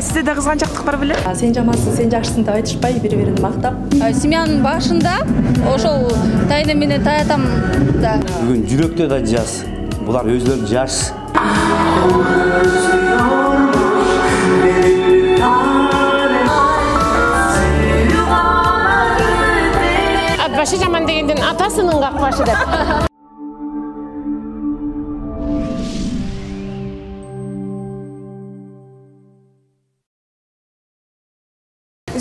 Агай, сизде да кызганчактык бар беле? Сен жамансың, сен жакшысың деп айтышпай, бири-бирин мактап. Семьянын башында ошол тайны менен таятам да. Бүгүн жүрөктө да жаз. Булар өзлөрү жаш. Башы жаман дегенден атасының какбашы деп.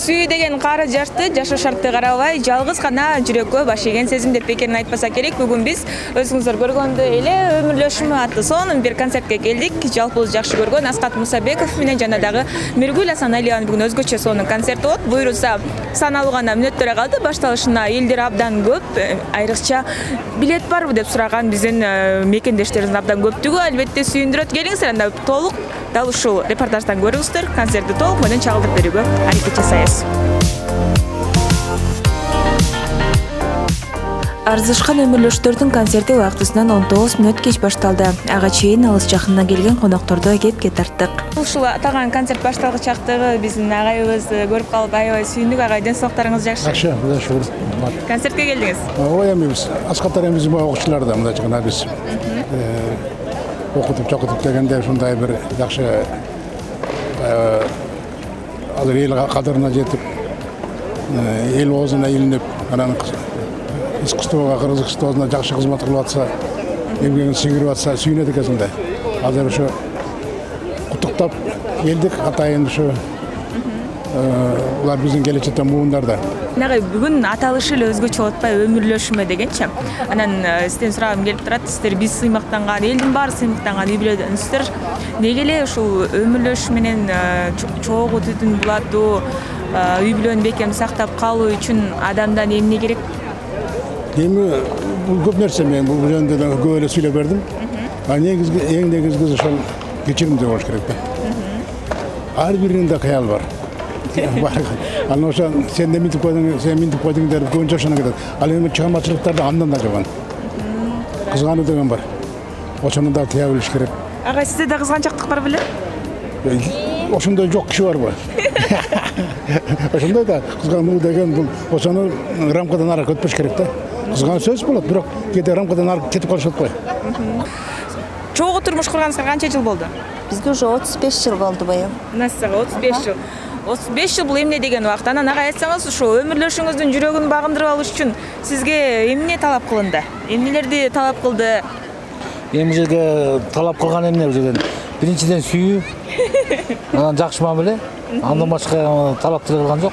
Сүйүү деген кары жашты, жашоо шартты карабай, жалгыз гана жүрөккө баш ийген сезим деп бекерин айтпаса керек. Бүгүн биз өзүңүздөр көргөндөй эле өмүрлөшүмү аттуу сонун бир концертке келдик. Жалпыбыз жакшы көргөн Аскат Мусабеков менен жана дагы Миргүл Асаналиянын бүгүн өзгөчө сонун концерти болот. Буйруса саналуу гана мүнөттөр калды. Башталышына элдер абдан көп, айрыкча билет барбы деп сураган биздин мекендештерибиз абдан көптүгү. Албетте сүйүндүрөт. Келиңиздер, анда толук дал ушул репортаждан көрүңүздөр. Концертти толук менен чагылдырып берүүгө аракет жасайбыз. Арзышкан өмүрлөштөрдүн концерти убактысынан 19 мүнөт кеч башталды. Ага чейин алыс жакындан келген конокторду кепке тарттык. Ушул атаган концерт башталгы чактагы биздин агайыбыз көрүп калып аябай сүйүндүк. Агай, ден соолуктарыңыз жакшы? Жакшы, Кудайга шүгүр. Концертке келдиңиз? Ой, эмес. Аскаттар эмес окуучулар да мындай жана биз окутуп чокутуп дегенде ушундай бир жакшы азыр эл кадырына жетип, эл оозуна илинип, анан искусствого, кыргызчылыгына жакшы кызмат кылып атса, эмгегин сиңирип атса, сүйүнөт экенсиң да. Азыр ошо куттуктап келдик, атайын ошо булар биздин келечектен муундар да. Нагы бүгүн аталышы эле өзгөчө болуп атпайбы, өмүрлөшүмө дегенчи. Анан сизден сурагым келип турат, сиздер биз сыймактанган, элдин баары сыймактанган үй бүлөдөнсүздөр. Неге эле ушул өмүрлөшү менен чогуу түтүн булатуу үй бүлөнүн бекемин сактап калуу үчүн адамдан эмне керек? Эми бул көп нерсе, мен бул жөнүндө да көп эле сүйлөп бердим. Эң негизгиси ошол кечиримде болуш керек да. Ар биринде кыял бар. Анан ошо сен де минтип койдуң, сен минтип койдуң деп көбүнчө ошоно кетет. Ал эми чыгамачылыктар да андан да жаман. Кызгануу деген бар. Ошону да тыя билиш керек. Агай, сизде да кызганчактык бар беле? Ошондой жок киши барбы? Ошондой да кызгануу деген бул ошону рамкадан ары өтпөш керек да. Кызгануу сөз болот, бирок кээде рамкадан ары кетип калышат го. Чогуу турмуш курганыңызга канча жыл болду? Бизге уже 35 жыл болду быйыл. Насага 35 жыл. 35 жыл бул эмне деген убакыт? Анан ага айтсаңыз, ушул өмүрлөшүңүздүн жүрөгүн багындырып алыш үчүн сизге эмне талап кылынды? Эмнелерди талап кылды? Эми жерге талап кылган эмне бул жерден? Биринчиден сүйүү, анан жакшы мамиле, андан башка талап кылган жок.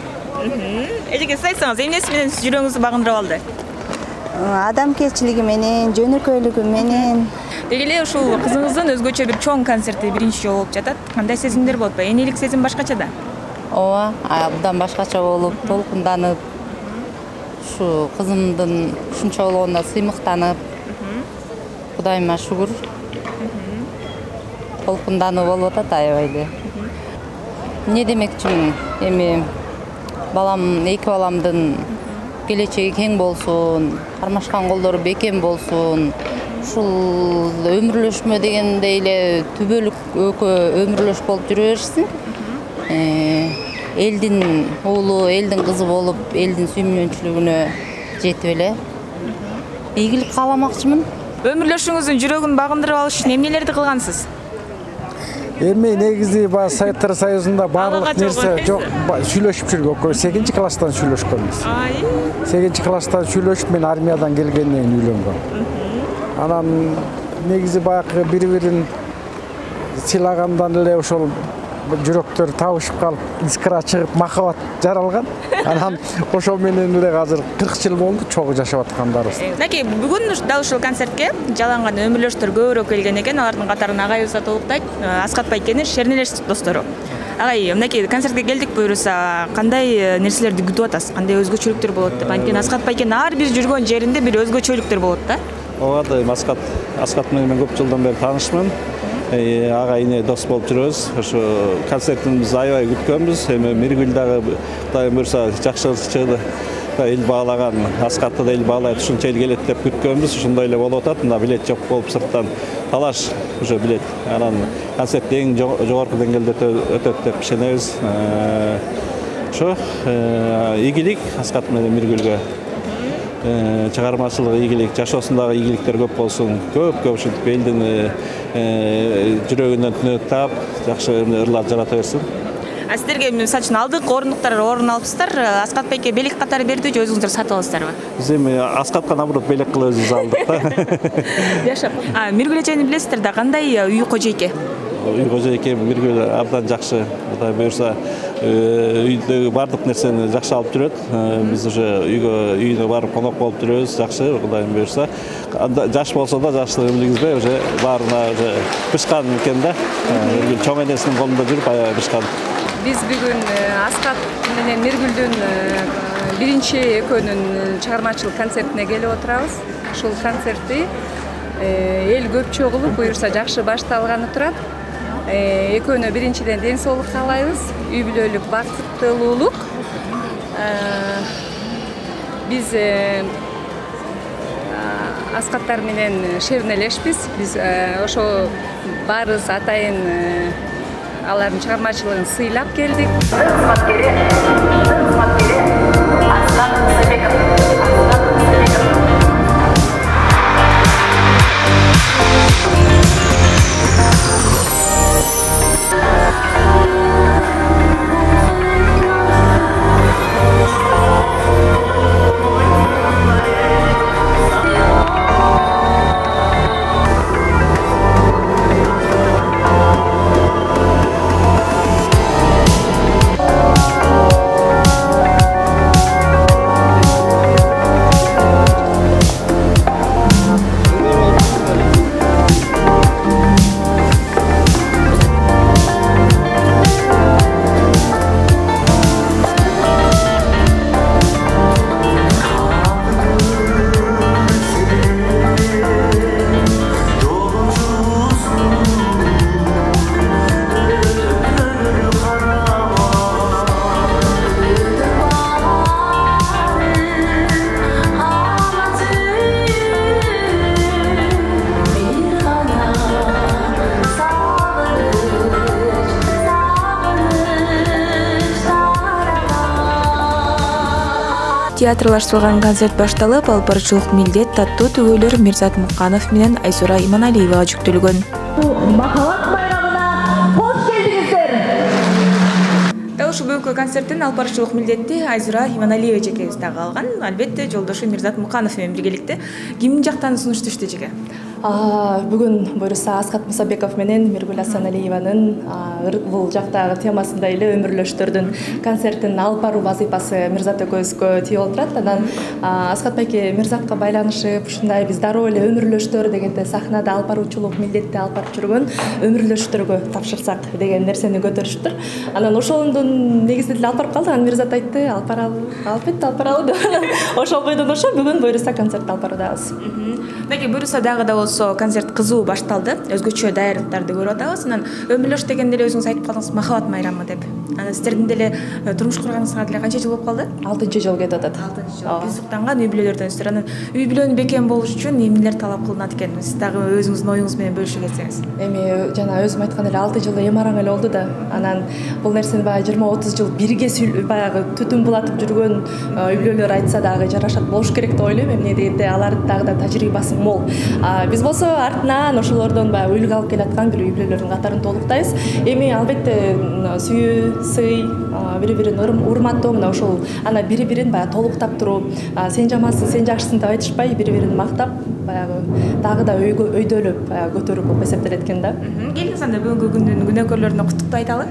Эжеке, сиз айтсаңыз, эмнеси менен жүрөгүңүздү багындырып алды? Адамгерчилиги менен, жөнөкөйлүгү менен. Деги эле ушул кызыңыздын өзгөчө бир чоң концерти биринчи жолу болуп жатат. Кандай сезимдер болот? Энелик сезим башкача да? Ооба, абдан башкача болуп, толкунданып, ушу кызымдын ушунча болгонуна сыймыктанып, Кудайыма шүгүр. Толкундануу болуп атат аябай эле. Эмне демекчимин? Эми эки баламдын келечеги кең болсун, кармашкан колдору бекем болсун. Ушул өмүрлөшмө дегендей эле түбөлүк өмүрлөш болуп жүрө беришсин. Элдин уулу, элдин кызы болуп, элдин сүймөнчүлүгүнө жетип эле ийгилик кааламакчымын. Өмүрлөшүңүздүн жүрөгүн багындырып алыш үчүн эмнелерди кылгансыз? Эми негизи баягы Советтер Союзунда баардык нерсе жок, сүйлөшүп жүргөн. 8 класстан сүйлөшкөнбүз. 8 класстан сүйлөшүп, мен армиядан келгенден кийин үйлөнгөм. Анан негизи баягы бири-бирин сыйлагандан эле ошол жүрөктөр табышып калып, искра чыгып, махабат жаралган. Анан ошол менен эле азыр 40 жыл болду чогуу жашап аткандарыбыз. Наки, бүгүн дал ушул концертке жаланган өмүрлөштөр көбүрөөк келген экен. Алардын катарына агайыбыз толуктайт. Аскат Байкенин Шернелеш достору. Агай, мынакей концертке келдик буйруса, кандай нерселерди күтүп атасыз? Кандай өзгөчөлүктөр болот деп? Анткени Аскат Байкен ар бир жүргөн жеринде бир өзгөчөлүктөр болот да. Ооба, Аскат менен мен көп жылдан бери таанышмын. Ага ине дос болуп жүрөбүз. Ошо концертибизди аябай күткөнбүз. Эми Миргүл дагы Кудай буйруса жакшы чыгды. да эл баалаган, Аскатты да эл баалайт, ушунча эл келет деп күткөнбүз, ушундай эле болуп атат. Мына билет жок болуп сырттан талаш уже билет. Анан концерт эң жогорку деңгээлде өтөт деп ишенебиз. Ошо ийгилик Аскат менен Миргүлгө. Чыгармачылык ийгилик, жашоосундагы ийгиликтер көп болсун. Көп ушинтип элдин жүрөгүнөн түнөт таап, жакшы ырлар жарата берсин. Сіздерге мисалы үчүн алдыңкы орындыктар орун алыпсыздар. Аскат байке белек катары берди же өзүңүздөр сатып аласыздарбы? Биз эми Аскатка наоборот белек кылып өзүбүз алдык да. Жашап. Миргүл эжени билесиздер да, кандай үй кожойке? Үй кожойке Миргүл абдан жакшы. Кудай буюрса, үйдөгү бардык нерсени жакшы алып жүрөт. Биз уже үйүнө барып конок болуп жүрөбүз, жакшы, Кудайым буюрса. Жаш болсо да жаштыгын билгизбей, уже баарына уже бышкан экен да. Миргүл чоң энесинин колунда жүрүп аябай бышкан. Биз бүгүн Аскат менен Миргүлдүн биринчи экөөнүн чыгармачылык концертине келип отурабыз. Ушул концертти эл көп чогулуп буюрса жакшы башталганы турат. Экөөнө биринчиден ден соолук каалайбыз, үй бүлөлүк бакыттуулук. Биз Аскаттар менен шернелешпиз. Биз ошо баарыбыз атайын алардын чыгармачылыгын сыйлап келдик. Театрлаштырылган концерт башталып, алып баруучулук милдет таттуу түгөйлөр Мирзат Муканов менен Айзура Иманалиевага жүктөлгөн. Махабат байрамына кош келдиңиздер. Ушул бүгүнкү концерттин алып баруучулук милдетти Айзура Иманалиева жекебиз дагы алган. Албетте жолдошу Мирзат Муканов менен биргеликте. Ким жактан сунуш түштү жеке? Бүгүн буюрса Аскат Мусабеков менен Миргүл Асаналиеванын бул жактагы темасында эле өмүрлөштөрдүн концертин алып баруу вазыйпасы Мирзат экөөбүзгө тийип отурат. Анан Аскат байке Мирзатка байланышып, ушундай биз дароо эле өмүрлөштөр дегенде сахнада алып баруучулук милдетти алып барып жүргөн өмүрлөштөргө тапшырсак деген нерсени көтөрүштүр. Анан ошондун негизинде алып барып калдык. Анан Мирзат айтты, алып баралы деп. Ошол бойдон ошо бүгүн буюрса концерт алып баруудабыз. Деги буюрса дагы да болсо концерт кызуу башталды. Өзгөчө даярдыктарды көрүп атабыз. Анан өмүрлөш дегенде эле өзүңүз айтып калдыңыз, махабат майрамы деп. Анан сиздердин деле турмуш курганыңызга деле канча жыл болуп калды? 6-жыл кетип атат. 6 жыл. Биз уктанган үй бүлөлөрдөнсүздөр. Анан үй бүлөнү бекем болуш үчүн эмнелер талап кылынат экен? Сиз дагы өзүңүздүн оюңуз менен бөлүшө кетсеңиз. Эми жана өзүм айткан эле 6 жыл эм араң эле болду да. Анан бул нерсени баягы 20-30 жыл бирге баягы түтүн булатып жүргөн үй бүлөлөр айтса дагы жарашат болуш керек деп ойлойм. Эмне дегенде алардын дагы да тажрыйбасы мол. Биз болсо артынан ошолордон баягы үлгү алып келаткан бир үй бүлөлөрдүн катарын толуктайбыз. Эми албетте сүйүү, сый, бири-бирин урматтоо мына ошол ана бири-бирин баягы толуктап туруу, сен жамансың, сен жакшысың деп айтышпай, бири-бирин мактап, баягы дагы да өйдөлөп көтөрүү болуп эсептелет экен да. Келиңиз анда бүгүнкү күндүн күнөөкөрлөрүнө куттуктуу айталы.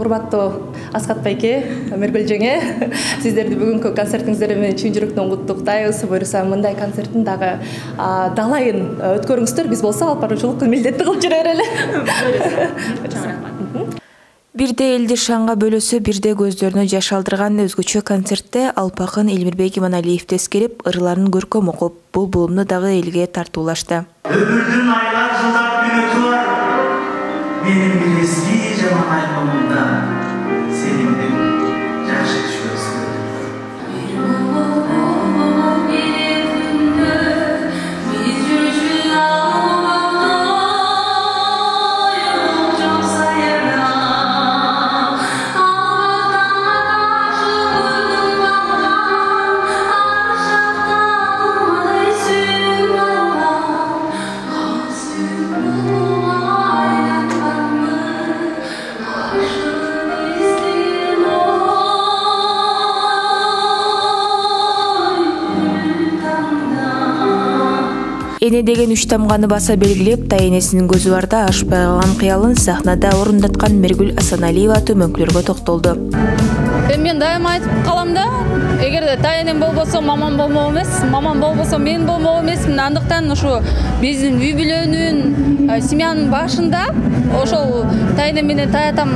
Урматтуу Аскат байке, Миргүл жеңе, сиздерди бүгүнкү концертиңиздер менен чын жүрөктөн куттуктайбыз. Буюрса мындай концерттин дагы далайын өткөрүңүздөр. Биз болсо алып баруучулук милдетти кылып жүрө берели. Бирде элди шаңга бөлөсө, бирде көздөрүнө жаш алдырган өзгөчө концертте Алпак акын Элмирбек Иманалиев тескерип, ырларын көркөм окуп, бул булумду дагы элге тартуулашты. Ömrün aylar yıllar gün ötüyor. Benim bir eski zaman albümümden senindim yaş düşüyorsun. Эне деген үч тамганы баса белгилеп, тайенесинин көзү барда ашпай калган кыялын сахнада орундаткан Миргүл Асаналиева төмөнкүлөргө токтолду. Мен дайыма айтып калам да, эгерде тайенем болбосо мамам болмок эмес, мамам болбосо мен болмок эмесмин. Андыктан ушу биздин үй бүлөнүн, семьянын башында ошол тайенем менен таятам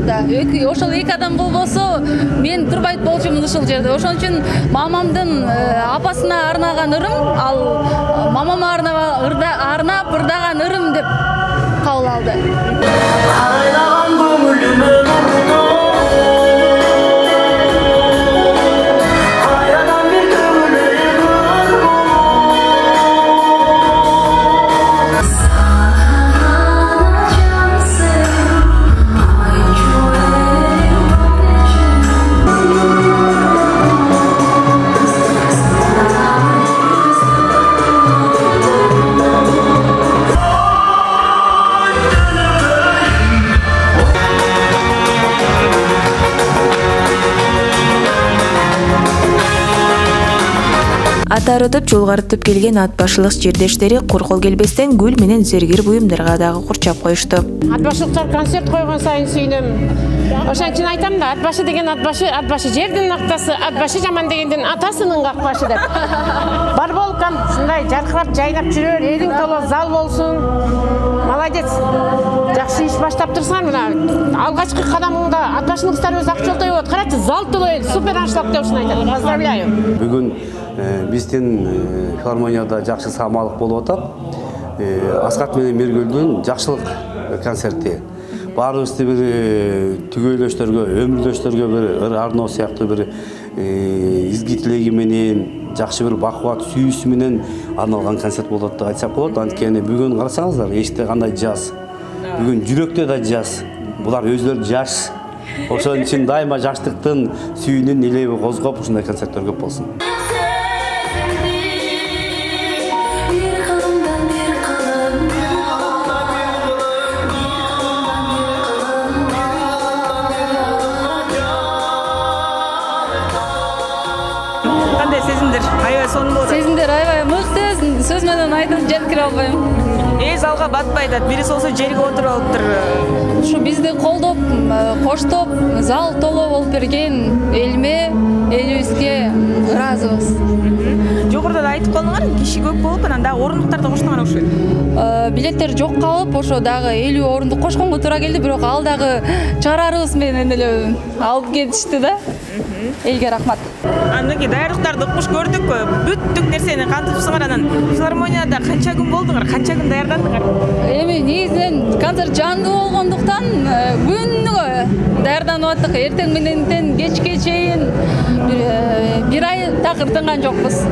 да. Ошол эки адам болбосо мен турбайт болчумун ушул жерде. Ошон үчүн мамамдын апасына арнаган ырым, ал мамама арнап ырдаган ырым деп кабыл алды. Аты арытып, жолго арытып келген ат башылык жердештери кур кол келбестен гүл менен зергир буюмдарга дагы курчап коюшту. Ат башылыктар концерт койгон сайын сүйүнөм. Ошон үчүн айтам да, ат башы деген ат башы жердин актасы, ат башы жаман дегендин атасынын какбашы деп. Бар болгон ушундай жаркырап жайнап жүрөр, элиң толо зал болсун. Молодец. Жакшы иш баштап турсаң, мына алгачкы кадамыңда ат башынын кыздары ак жолтой болот. Карачы, зал толо эл, супер аншлаг деп ушуну айтат. Поздравляю. Бүгүн биздин филармонияда жакшы самалык болуп атат. Аскат менен Миргүлдүн жакшылык концерти. Баарыбызды бир түгөйлөштөргө, өмүрдөштөргө бир арноо сыяктуу бир изги тилеги менен, жакшы бир бакубат сүйүүсү менен арналган концерт болот деп айтсак болот. Анткени бүгүн карасаңыздар, эчте кандай жаз. Бүгүн жүрөктө да жаз. Булар өзлөрү жаш. Ошон үчүн дайыма жаштыктын сүйүүнүн элеби козгоп ушундай концерттер көп болсун. Кандай сезимдер? Аябай сонун болду. Сезимдер аябай мыкты, сөз менен айтып жеткире албайм. Залга батпай атат, бири болсо жерге отуруп алыптыр. Ушу бизди колдоп, коштоп, зал толо болуп берген элиме, элибизге ыраазыбыз. Жогоруда да айтып калдыңар, киши көп болуп, анан дагы орундуктар да коштуңар окшойт. Билеттер жок калып, ошо дагы 50 орундук кошконго туура келди, бирок ал дагы чыгарарыбыз менен эле алып кетишти да. Элге рахмат. Андан кийин даярдыктарды укмуш көрдүк, бүттүк нерсени кантыпсыңар, анан филармонияда канча күн болдуңар, канча күн даярдандыңар? Эми негизинен концерт жандуу болгондуктан күнүгө даярданып аттык. Эртең менен кечке чейин бир ай такыр тынган жокпуз.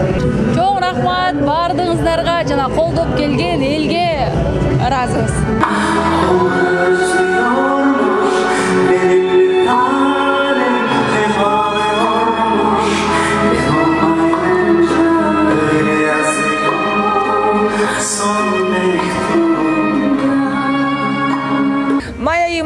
Чоң рахмат баардыгыңыздарга, жана колдоп келген элге ыраазыбыз.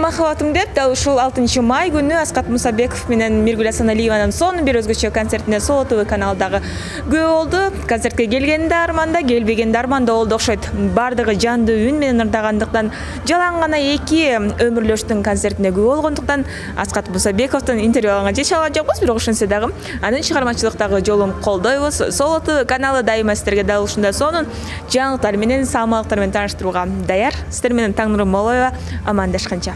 Махабатым деп, дал ушул 6 май күнү Аскат Мусабеков менен Миргүл Асаналиеванын сонун бир өзгөчө концертине Соо ТВ каналдагы күбө болду. Концертке келгенде арманда, келбегенде арманда болду окшойт. Бардыгы жандуу үн менен ырдагандыктан, жалаң гана 2 өмүрлөштүн концертине күбө болгондуктан Аскат Мусабековдун интервью алганга чече алган жокпуз, бирок ошентсе дагы анын чыгармачылыктагы жолун колдойбуз. Соо ТВ каналы дайыма сиздерге дал ушундай сонун жаңылыктар менен, самалыктар менен тааныштырууга даяр. Сиздер менен Таңнурым Молоева амандашканча.